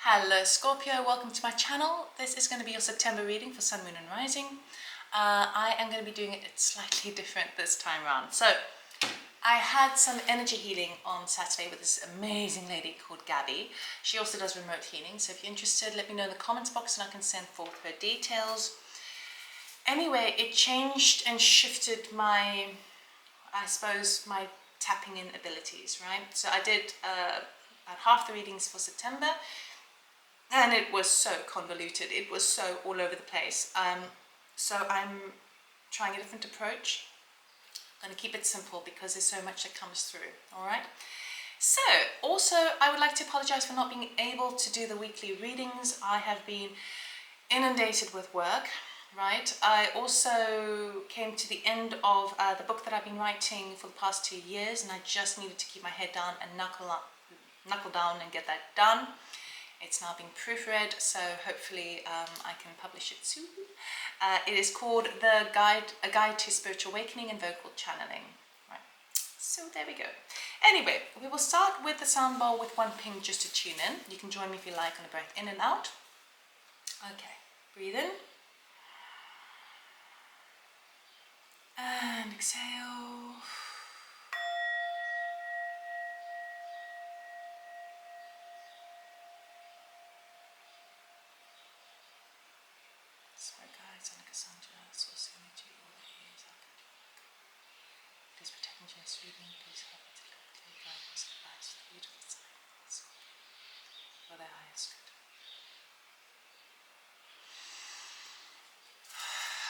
Hello Scorpio, welcome to my channel. This is going to be your September reading for Sun, Moon and Rising. I am going to be doing it slightly different this time around. So I had some energy healing on Saturday with this amazing lady called Gabby. She also does remote healing, so if you're interested, let me know in the comments box and I can send forth her details. Anyway, it changed and shifted my, I suppose, my tapping in abilities, right? So I did about half the readings for September. And it was so convoluted, it was so all over the place. So I'm trying a different approach. I'm going to keep it simple because there's so much that comes through, all right? So, also, I would like to apologize for not being able to do the weekly readings. I have been inundated with work, right? I also came to the end of the book that I've been writing for the past 2 years, and I just needed to keep my head down and knuckle down and get that done. It's now being proofread, so hopefully I can publish it soon. It is called A Guide to Spiritual Awakening and Vocal Channeling. Right. So there we go. Anyway, we will start with the sound bowl with one ping just to tune in. You can join me if you like on a breath in and out. Okay, breathe in. And exhale. Please protect and just reading. Please help me to live clear guidance and advice to the beautiful signs for their highest good.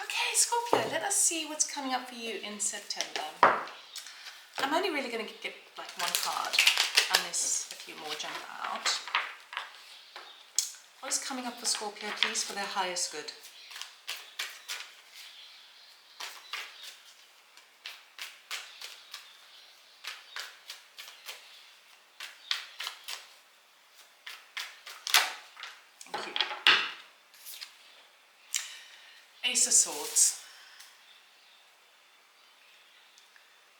Okay, Scorpio, let us see what's coming up for you in September. I'm only really going to get like one card unless a few more jump out. What is coming up for Scorpio, please, for their highest good? Thank you. Ace of Swords.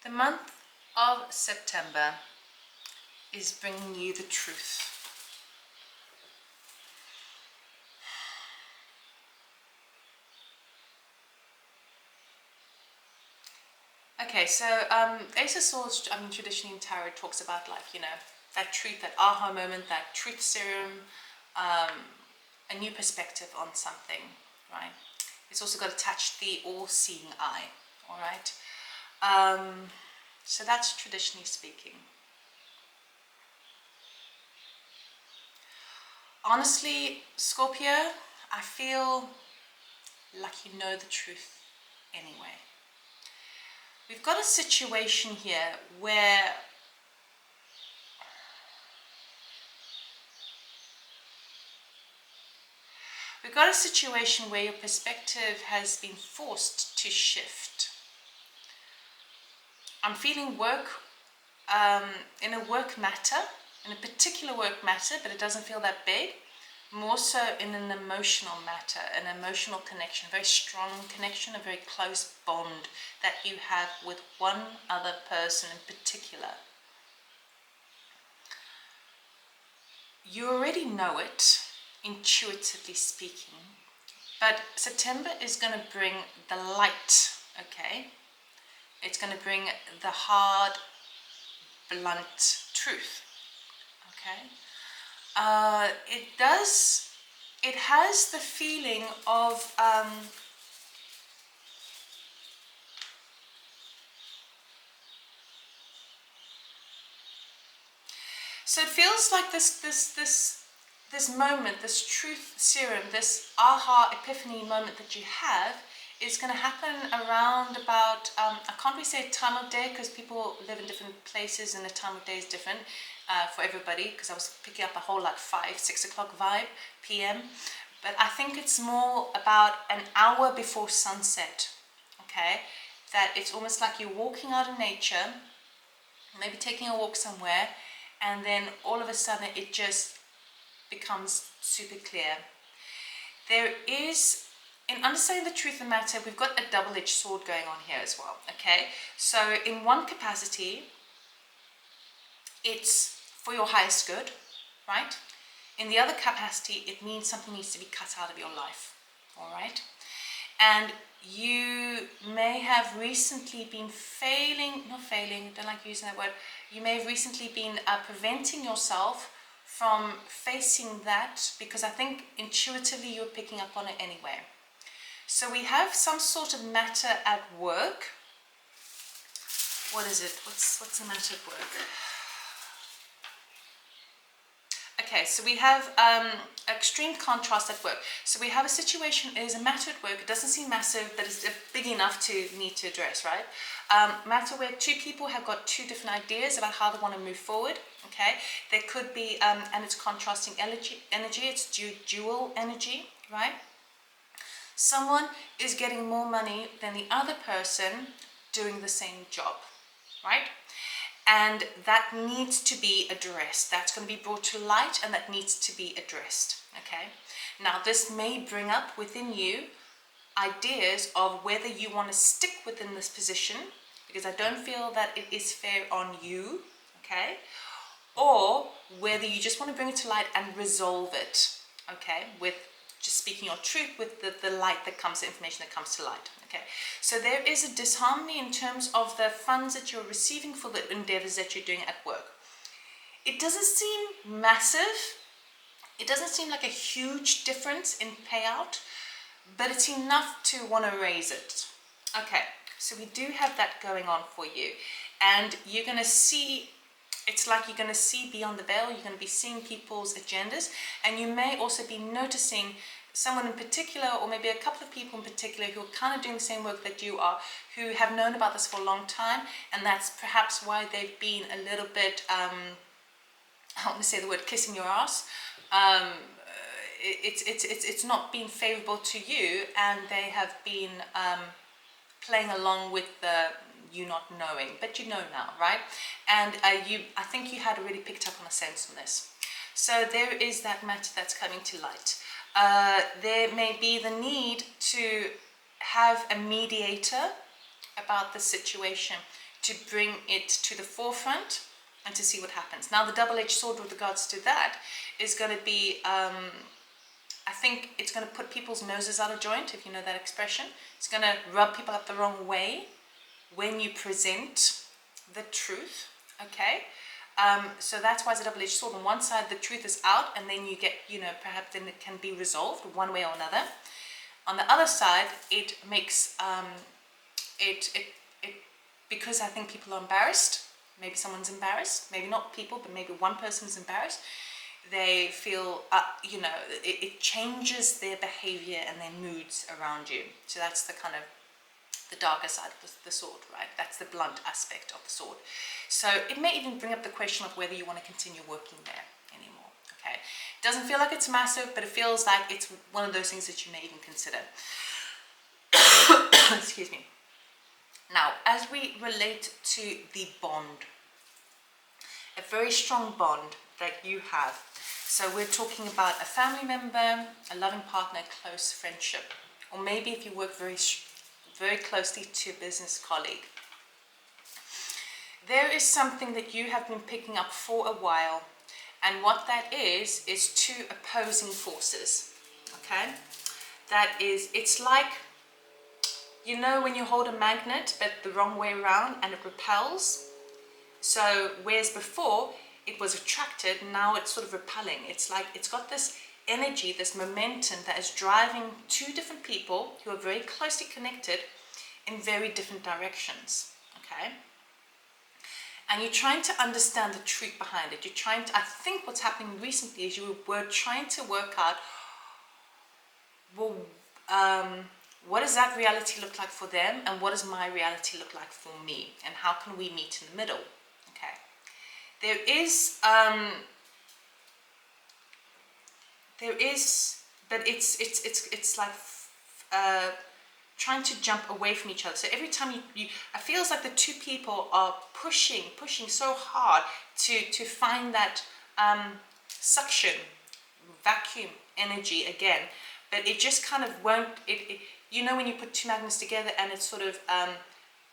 The month of September is bringing you the truth. Okay, so Ace of Swords, traditionally in tarot talks about that truth, that aha moment, that truth serum, a new perspective on something, right? It's also got attached the all-seeing eye, all right? So that's traditionally speaking. Honestly, Scorpio, I feel like you know the truth anyway. We've got a situation here where your perspective has been forced to shift. I'm feeling work in a work matter, in a particular work matter, but it doesn't feel that big. More so in an emotional matter, an emotional connection, a very strong connection, a very close bond that you have with one other person in particular. You already know it, intuitively speaking, but September is going to bring the light, okay? It's going to bring the hard, blunt truth, okay? It has the feeling of so it feels like this moment, this truth serum, this aha epiphany moment that you have is going to happen around about, I can't really say time of day because people live in different places and the time of day is different for everybody, because I was picking up a whole 5-6 o'clock vibe PM, but I think it's more about an hour before sunset, okay? That it's almost like you're walking out in nature, maybe taking a walk somewhere, and then all of a sudden it just becomes super clear. There is, in understanding the truth of the matter, we've got a double-edged sword going on here as well, okay? So in one capacity, it's for your highest good, right? In the other capacity, it means something needs to be cut out of your life, all right? And you may have recently been don't like using that word, you may have recently been preventing yourself from facing that, because I think intuitively you're picking up on it anyway. So we have some sort of matter at work. What is it? What's the matter at work? Okay, so we have extreme contrast at work. So we have a situation, it is a matter at work. It doesn't seem massive, but it's big enough to need to address, right? Matter where two people have got two different ideas about how they want to move forward. Okay, there could be, and it's contrasting energy. It's dual energy, right? Someone is getting more money than the other person doing the same job, right? And that needs to be addressed. That's going to be brought to light, and that needs to be addressed. Okay. Now, this may bring up within you ideas of whether you want to stick within this position, because I don't feel that it is fair on you. Okay. Or whether you just want to bring it to light and resolve it. Okay. With just speaking your truth, with the light that comes, the information that comes to light. Okay, so there is a disharmony in terms of the funds that you're receiving for the endeavors that you're doing at work. It doesn't seem massive. It doesn't seem like a huge difference in payout, but it's enough to want to raise it. Okay, so we do have that going on for you, and you're going to see, it's like you're going to see beyond the veil. You're going to be seeing people's agendas, and you may also be noticing someone in particular, or maybe a couple of people in particular, who are kind of doing the same work that you are, who have known about this for a long time, and that's perhaps why they've been a little bit, I want to say the word kissing your ass. It's not been favorable to you, and they have been playing along with you not knowing, but you know now, right? And I think you had already picked up on a sense on this. So there is that matter that's coming to light. There may be the need to have a mediator about the situation, to bring it to the forefront and to see what happens. Now, the double-edged sword with regards to that is going to be, I think it's going to put people's noses out of joint, if you know that expression. It's going to rub people up the wrong way when you present the truth, okay? So that's why it's a double-edged sword. On one side, the truth is out, and then you get, perhaps then it can be resolved one way or another. On the other side, it makes, because I think people are embarrassed, maybe someone's embarrassed, maybe not people, but maybe one person is embarrassed, they feel, it changes their behavior and their moods around you. So that's the kind of the darker side of the sword, right? That's the blunt aspect of the sword. So it may even bring up the question of whether you want to continue working there anymore, okay? It doesn't feel like it's massive, but it feels like it's one of those things that you may even consider. Excuse me. Now, as we relate to the bond, a very strong bond that you have. So we're talking about a family member, a loving partner, close friendship, or maybe if you work very closely to a business colleague. There is something that you have been picking up for a while, and what that is two opposing forces, okay? That is, it's like, when you hold a magnet but the wrong way around and it repels. So whereas before it was attracted, now it's sort of repelling. It's like it's got this energy, this momentum that is driving two different people who are very closely connected in very different directions, okay? And you're trying to understand the truth behind it. I think what's happening recently is you were trying to work out, well, what does that reality look like for them, and what does my reality look like for me, and how can we meet in the middle? Okay, there is, but it's like trying to jump away from each other. So every time it feels like the two people are pushing so hard to find that suction, vacuum energy again, but it just kind of won't. When you put two magnets together and it's sort of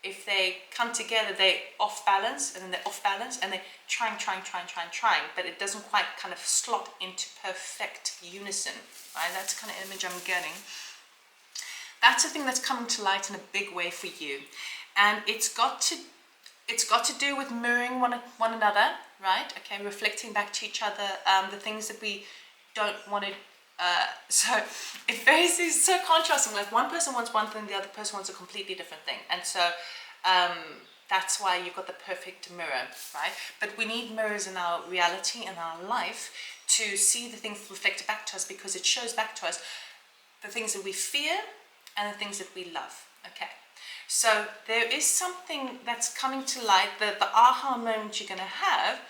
if they come together, they're off balance, and then they're off balance, and they're trying, but it doesn't quite kind of slot into perfect unison, right? That's the kind of image I'm getting. That's the thing that's coming to light in a big way for you, and it's got to do with mirroring one another, right? Okay, reflecting back to each other the things that we don't want to. So it's so contrasting. Like one person wants one thing, the other person wants a completely different thing, and so that's why you've got the perfect mirror, right? But we need mirrors in our reality and our life to see the things reflected back to us, because it shows back to us the things that we fear and the things that we love. Okay, so there is something that's coming to light. The aha moment you're going to have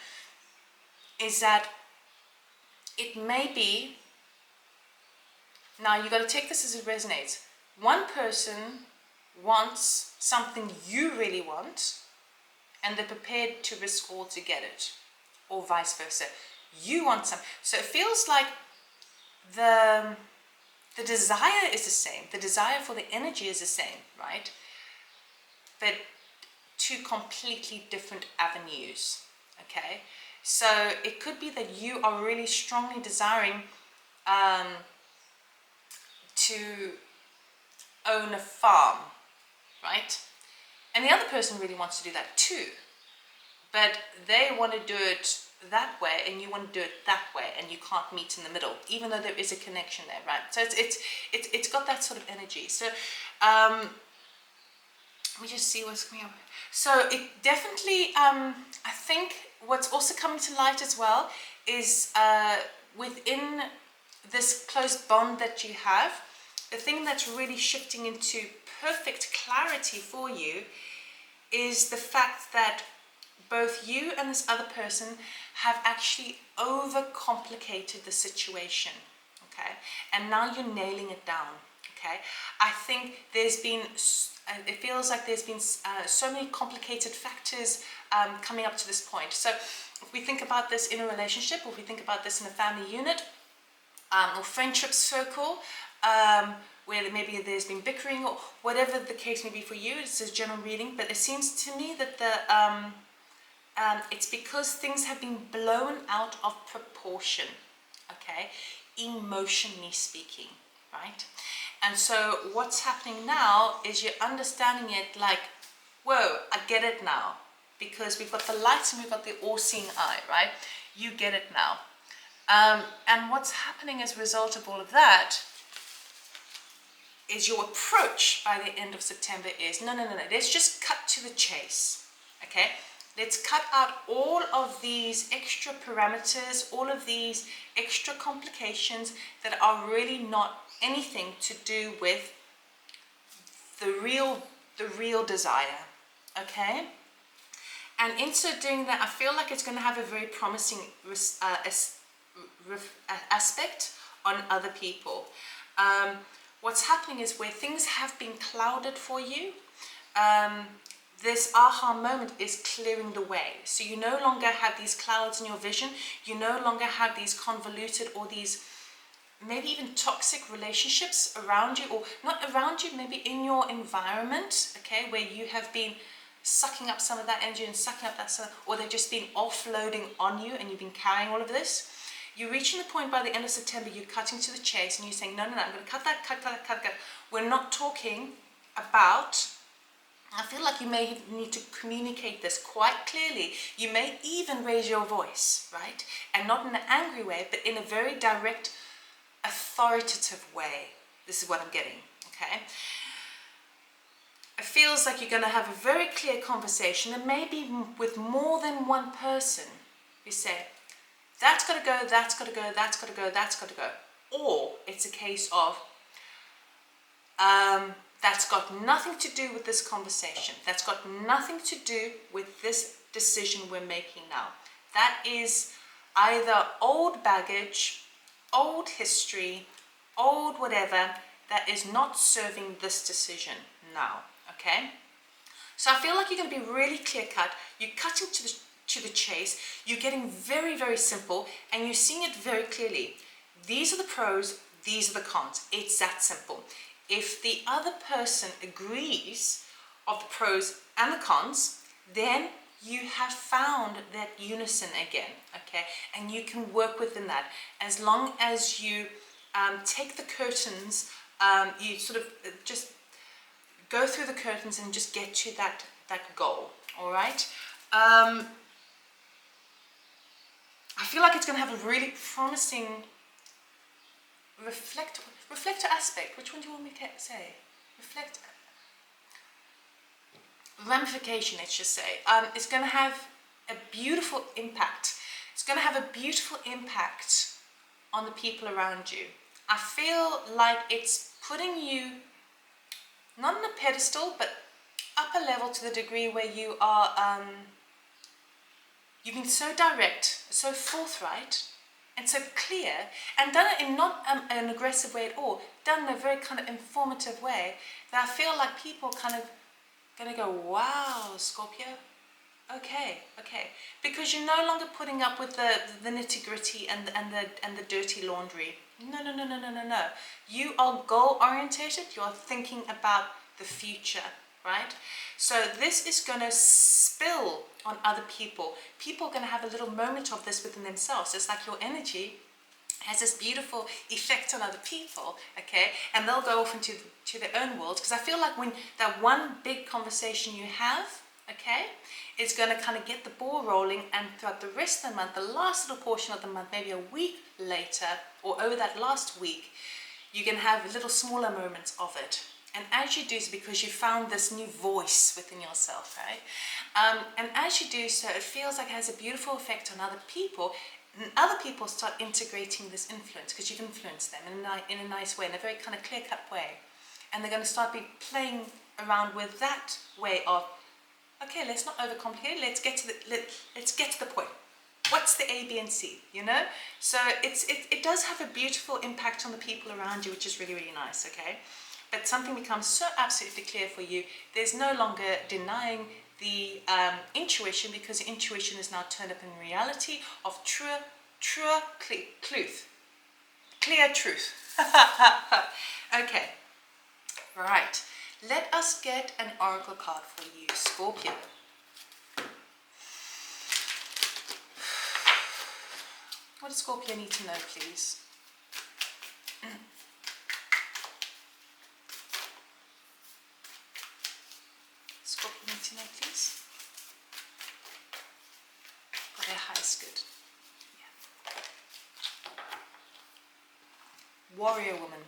is that it may be, now you've got to take this as it resonates. One person wants something you really want, and they're prepared to risk all to get it, or vice versa. You want some, so it feels like the desire is the same. The desire for the energy is the same, right? But two completely different avenues. Okay, so it could be that you are really strongly desiring to own a farm, right? And the other person really wants to do that too, but they want to do it that way and you want to do it that way, and you can't meet in the middle, even though there is a connection there, right? So it's got that sort of energy. So let me just see what's coming up. So it definitely, I think what's also coming to light as well is within this close bond that you have, the thing that's really shifting into perfect clarity for you is the fact that both you and this other person have actually overcomplicated the situation, okay? And now you're nailing it down, okay? I think there's been, it feels like there's been so many complicated factors coming up to this point. So if we think about this in a relationship, or if we think about this in a family unit, or friendship circle, where maybe there's been bickering, or whatever the case may be for you, it's a general reading, but it seems to me that it's because things have been blown out of proportion, okay, emotionally speaking, right? And so what's happening now is you're understanding it like, whoa, I get it now, because we've got the lights and we've got the all-seeing eye, right? You get it now. And what's happening as a result of all of that is your approach by the end of September is, no, let's just cut to the chase, okay? Let's cut out all of these extra parameters, all of these extra complications that are really not anything to do with the real desire, okay? And in so doing that, I feel like it's going to have a very promising aspect on other people. What's happening is where things have been clouded for you, this aha moment is clearing the way. So you no longer have these clouds in your vision. You no longer have these convoluted or these maybe even toxic relationships around you, or not around you, maybe in your environment, okay, where you have been sucking up some of that energy and sucking up that stuff, or they've just been offloading on you and you've been carrying all of this. You're reaching the point by the end of September, you're cutting to the chase and you're saying, no, I'm going to cut that. We're not talking about, I feel like you may need to communicate this quite clearly. You may even raise your voice, right? And not in an angry way, but in a very direct, authoritative way. This is what I'm getting, okay? It feels like you're going to have a very clear conversation, and maybe with more than one person. You say, that's got to go, that's got to go, that's got to go, that's got to go. Or it's a case of, that's got nothing to do with this conversation. That's got nothing to do with this decision we're making now. That is either old baggage, old history, old whatever, that is not serving this decision now, okay? So I feel like you're going to be really clear cut. You're cutting to the chase. You're getting very, very simple, and you're seeing it very clearly. These are the pros, these are the cons. It's that simple. If the other person agrees of the pros and the cons, then you have found that unison again, okay? And you can work within that. As long as you take the curtains, you sort of just go through the curtains and just get to that goal, all right? I feel like it's going to have a really promising reflector aspect. Which one do you want me to say? Ramification, let's just say. It's going to have a beautiful impact. It's going to have a beautiful impact on the people around you. I feel like it's putting you not on a pedestal, but up a level to the degree where you are, you've been so direct, so forthright, and so clear, and done it in not an aggressive way at all, done in a very kind of informative way, that I feel like people kind of gonna go, wow, Scorpio, okay, because you're no longer putting up with the nitty gritty and the dirty laundry. No. You are goal orientated. You are thinking about the future, right? So this is going to spill on other people. People are going to have a little moment of this within themselves. It's like your energy has this beautiful effect on other people, okay? And they'll go off into their own world, because I feel like when that one big conversation you have, okay, it's going to kind of get the ball rolling, and throughout the rest of the month, the last little portion of the month, maybe a week later, or over that last week, you can have little smaller moments of it. And as you do so, because you found this new voice within yourself, right? And as you do so, it feels like it has a beautiful effect on other people. And other people start integrating this influence, because you've influenced them in a nice way, in a very kind of clear-cut way. And they're going to start playing around with that way of, okay, let's not overcomplicate it. Let's get to the point. What's the A, B, and C? You know. So it does have a beautiful impact on the people around you, which is really, really nice. Okay, but something becomes so absolutely clear for you. There's no longer denying the intuition, because intuition is now turned up in reality of clear truth. Okay, right. Let us get an oracle card for you, Scorpio. What does Scorpio need to know, please? Scorpio need to know, please. Got their highest good. Yeah. Warrior woman.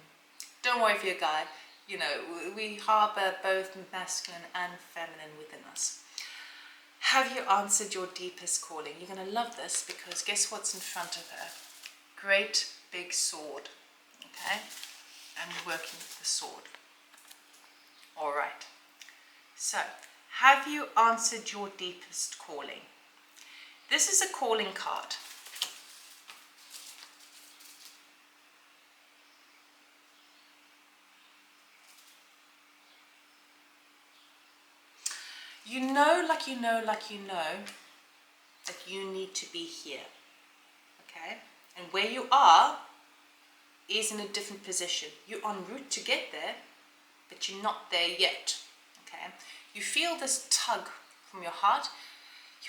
Don't worry if you're a guy. You know, we harbour both masculine and feminine within us. Have you answered your deepest calling? You're going to love this, because guess what's in front of her? Great big sword. Okay? And we're working with the sword. All right. So, have you answered your deepest calling? This is a calling card. You know that you need to be here, okay? And where you are is in a different position. You're en route to get there, but you're not there yet, okay? You feel this tug from your heart,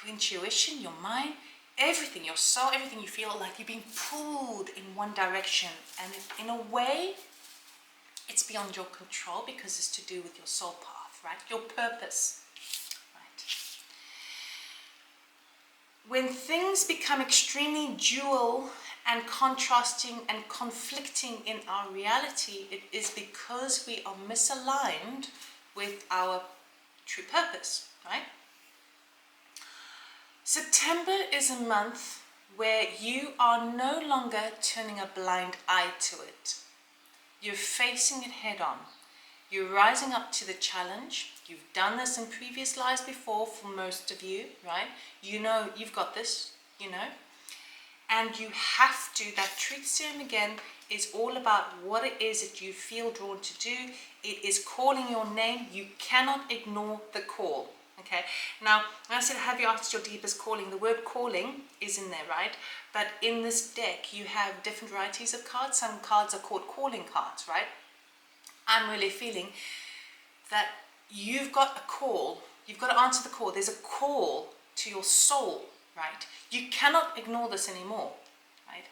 your intuition, your mind, everything, your soul, everything. You feel like you're being pulled in one direction, and in a way, it's beyond your control, because it's to do with your soul path, right? Your purpose. When things become extremely dual and contrasting and conflicting in our reality, it is because we are misaligned with our true purpose, right? September is a month where you are no longer turning a blind eye to it. You're facing it head on. You're rising up to the challenge. You've done this in previous lives before for most of you, right? You know, you've got this, you know. And you have to, that truth serum again is all about what it is that you feel drawn to do. It is calling your name. You cannot ignore the call, okay? Now, when I said, have you asked your deepest calling? The word calling is in there, right? But in this deck, you have different varieties of cards. Some cards are called calling cards, right? I'm really feeling that you've got a call. You've got to answer the call. There's a call to your soul, right? You cannot ignore this anymore, right?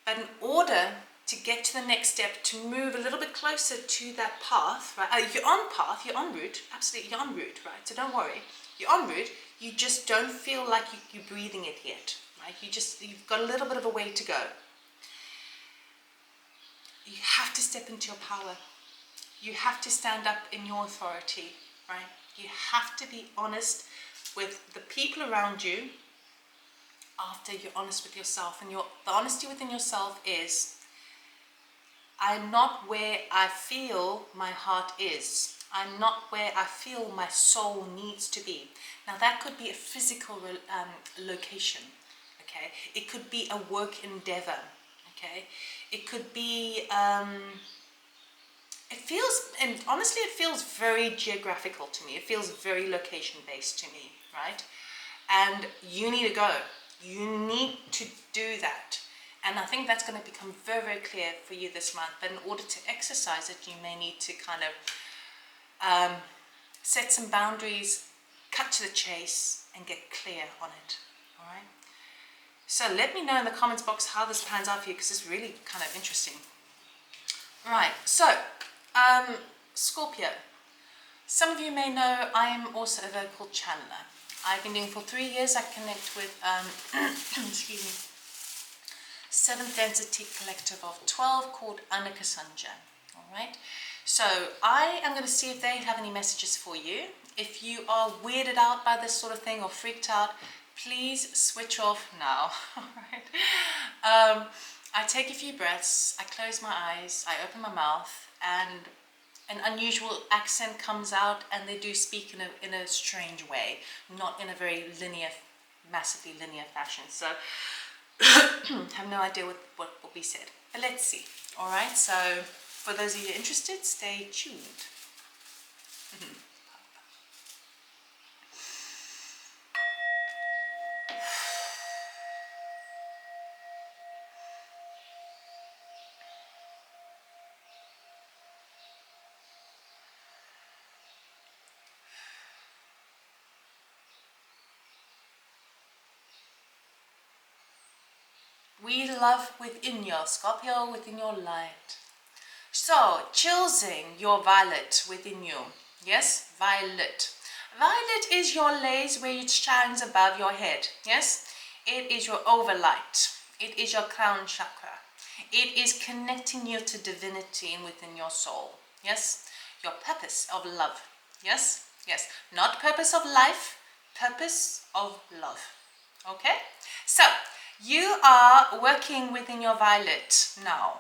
But in order to get to the next step, to move a little bit closer to that path, right? You're on path, you're en route, absolutely, you're en route, right? So don't worry, you're en route. You just don't feel like you're breathing it yet, right? You've got a little bit of a way to go. You have to step into your power. You have to stand up in your authority, right? You have to be honest with the people around you after you're honest with yourself. And the honesty within yourself is, I'm not where I feel my heart is. I'm not where I feel my soul needs to be. Now that could be a physical location, okay? It could be a work endeavor, okay? It could be, and honestly it feels very geographical to me. It feels very location based to me, right? And you need to go. You need to do that. And I think that's going to become very, very clear for you this month. But in order to exercise it, you may need to kind of set some boundaries, cut to the chase, and get clear on it. All right? So let me know in the comments box how this pans out for you, because it's really kind of interesting. Right, so Scorpio. Some of you may know I am also a vocal channeler. I've been doing for 3 years. I connect with excuse me, 7th density collective of 12 called Annika Sanja. All right, so I am going to see if they have any messages for you. If you are weirded out by this sort of thing or freaked out, please switch off now. All right, I take a few breaths, I close my eyes, I open my mouth, and an unusual accent comes out, and they do speak in a strange way, not in a very linear, massively linear fashion. So have no idea what will be said, but let's see. All right, so for those of you interested, stay tuned. We love within your Scorpio, within your light. So, choosing your violet within you. Yes, violet. Violet is your lace where it shines above your head. Yes, it is your overlight. It is your crown chakra. It is connecting you to divinity and within your soul. Yes, your purpose of love. Yes, yes, not purpose of life, purpose of love. Okay, so you are working within your violet now.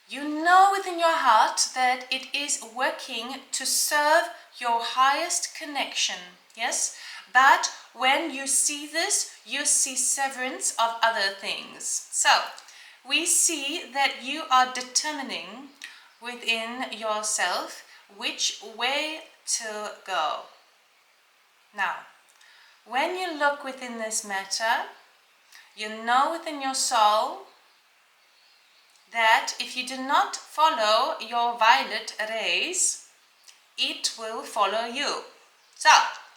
You know within your heart that it is working to serve your highest connection, yes? But when you see this, you see severance of other things. So, we see that you are determining within yourself which way to go. Now, when you look within this matter, you know within your soul that if you do not follow your violet rays, it will follow you. So,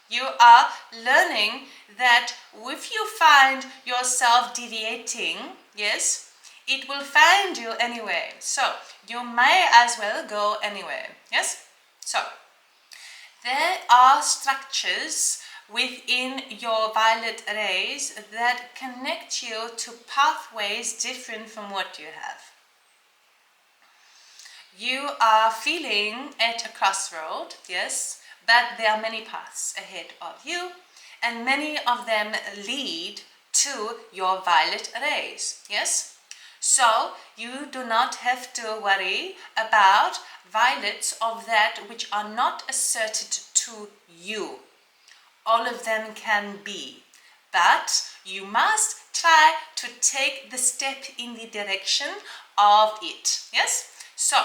you are learning that if you find yourself deviating, yes, it will find you anyway. So, you may as well go anywhere, yes? So, there are structures within your violet rays that connect you to pathways different from what you have. You are feeling at a crossroad, yes, but there are many paths ahead of you, and many of them lead to your violet rays, yes? So you do not have to worry about violets of that which are not asserted to you. All of them can be, but you must try to take the step in the direction of it, yes? So,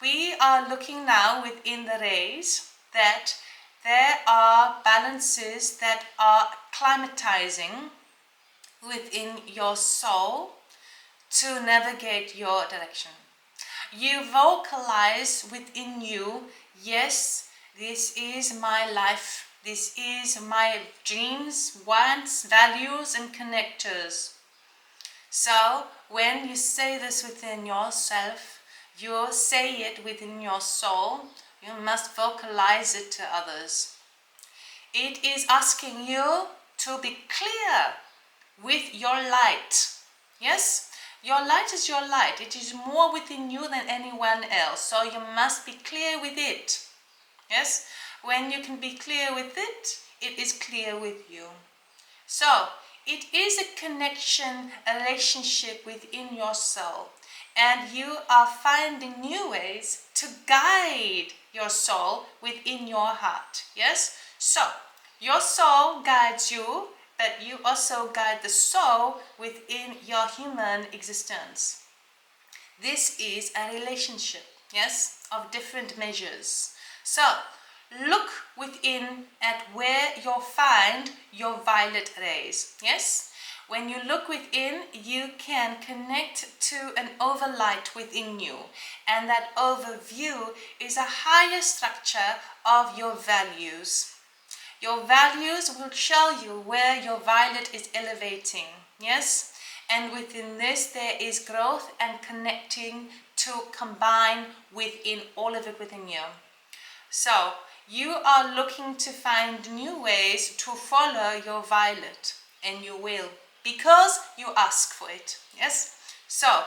we are looking now within the rays that there are balances that are climatizing within your soul to navigate your direction. You vocalize within you, yes, this is my life. This is my dreams, wants, values, and connectors. So when you say this within yourself, you say it within your soul. You must vocalize it to others. It is asking you to be clear with your light. Yes? Your light is your light. It is more within you than anyone else. So you must be clear with it. Yes? When you can be clear with it, it is clear with you. So, it is a connection, a relationship within your soul. And you are finding new ways to guide your soul within your heart. Yes? So, your soul guides you, but you also guide the soul within your human existence. This is a relationship, yes, of different measures. So, look within at where you'll find your violet rays, yes? When you look within, you can connect to an overlight within you. And that overview is a higher structure of your values. Your values will show you where your violet is elevating, yes? And within this, there is growth and connecting to combine within all of it within you. So, you are looking to find new ways to follow your violet, and you will, because you ask for it, yes? So,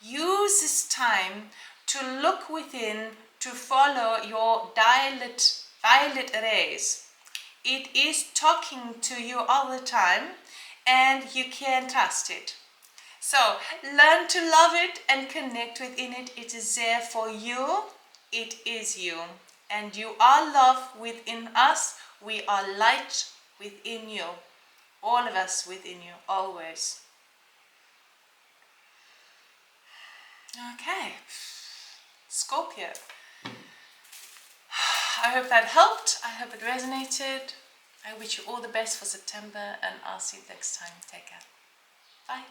use this time to look within to follow your violet rays. It is talking to you all the time, and you can trust it. So, learn to love it and connect within it. It is there for you. It is you. And you are love within us. We are light within you. All of us within you, always. Okay. Scorpio. I hope that helped. I hope it resonated. I wish you all the best for September, and I'll see you next time. Take care. Bye.